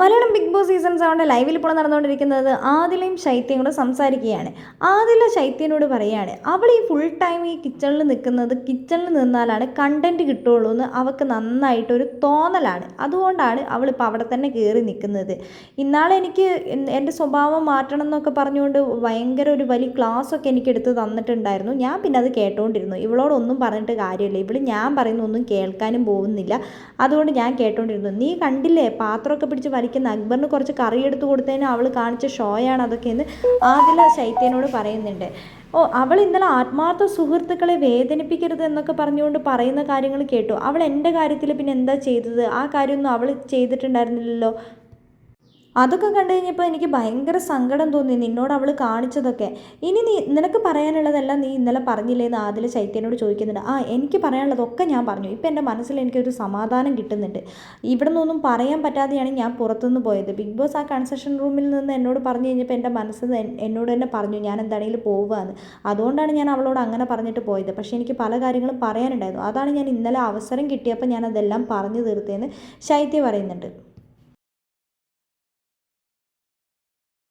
Malayalam big boss season 7 ലൈവിൽ ഇപ്പോൾ നടന്നുകൊണ്ടിരിക്കുന്നത് ആദിലയും ശൈത്യയും കൂടെ സംസാരിക്കുകയാണ്. ആദില ശൈത്യനോട് പറയാണ്, അവൾ ഈ ഫുൾ ടൈം ഈ കിച്ചണിൽ നിൽക്കുന്നത്, കിച്ചണിൽ നിന്നാലാണ് കണ്ടന്റ് കിട്ടുള്ളൂ എന്ന് അവൾക്ക് നന്നായിട്ടൊരു തോന്നലാണ്. അതുകൊണ്ടാണ് അവളിപ്പോൾ അവിടെ തന്നെ കയറി നിൽക്കുന്നത്. ഇന്നാളെ എനിക്ക് എൻ്റെ സ്വഭാവം മാറ്റണം എന്നൊക്കെ പറഞ്ഞുകൊണ്ട് ഭയങ്കര ഒരു വലിയ ക്ലാസ്സൊക്കെ എനിക്ക് എടുത്ത് തന്നിട്ടുണ്ടായിരുന്നു. ഞാൻ പിന്നെ അത് കേട്ടോണ്ടിരുന്നു. ഇവളോടൊന്നും പറഞ്ഞിട്ട് കാര്യമില്ല, ഇവൾ ഞാൻ പറയുന്ന ഒന്നും കേൾക്കാനും പോകുന്നില്ല. അതുകൊണ്ട് ഞാൻ കേട്ടോണ്ടിരുന്നു. നീ കണ്ടില്ലേ പാത്രമൊക്കെ പിടിച്ച് വലിക്കുന്ന അക്ബറിന് കുറച്ച് കറി എടുത്ത് കൊടുത്തതിന് അവൾ കാണിച്ച ഷോയാണ് അതൊക്കെ എന്ന് ആദില ശൈത്യനോട് പറയുന്നുണ്ട്. അവൾ ഇന്നലെ ആത്മാർത്ഥ സുഹൃത്തുക്കളെ വേദനിപ്പിക്കരുത് എന്നൊക്കെ പറഞ്ഞുകൊണ്ട് പറയുന്ന കാര്യങ്ങൾ കേട്ടു. അവൾ എൻ്റെ കാര്യത്തിൽ പിന്നെ എന്താ ചെയ്തത്? ആ കാര്യമൊന്നും അവൾ ചെയ്തിട്ടുണ്ടായിരുന്നില്ലല്ലോ. അതൊക്കെ കണ്ടു കഴിഞ്ഞപ്പോൾ എനിക്ക് ഭയങ്കര സങ്കടം തോന്നി, നിന്നോട് അവൾ കാണിച്ചതൊക്കെ. ഇനി നിനക്ക് പറയാനുള്ളതെല്ലാം നീ ഇന്നലെ പറഞ്ഞില്ലേ എന്ന് ആദില ശൈത്യനോട് ചോദിക്കുന്നുണ്ട്. എനിക്ക് പറയാനുള്ളതൊക്കെ ഞാൻ പറഞ്ഞു. ഇപ്പം എൻ്റെ മനസ്സിൽ എനിക്കൊരു സമാധാനം കിട്ടുന്നുണ്ട്. ഇവിടെ നിന്നൊന്നും പറയാൻ പറ്റാതെയാണ് ഞാൻ പുറത്തുനിന്ന് പോയത്. ബിഗ് ബോസ് ആ കൺസെഷൻ റൂമിൽ നിന്ന് എന്നോട് പറഞ്ഞു കഴിഞ്ഞപ്പോൾ എൻ്റെ മനസ്സ് എന്നോട് തന്നെ പറഞ്ഞു ഞാൻ എന്താണെങ്കിലും പോവുകയെന്ന്. അതുകൊണ്ടാണ് ഞാൻ അവളോട് അങ്ങനെ പറഞ്ഞിട്ട് പോയത്. പക്ഷേ എനിക്ക് പല കാര്യങ്ങളും പറയാനുണ്ടായിരുന്നു. അതാണ് ഞാൻ ഇന്നലെ അവസരം കിട്ടിയപ്പോൾ ഞാൻ അതെല്ലാം പറഞ്ഞു തീർത്തതെന്ന് ശൈത്യ പറയുന്നുണ്ട്.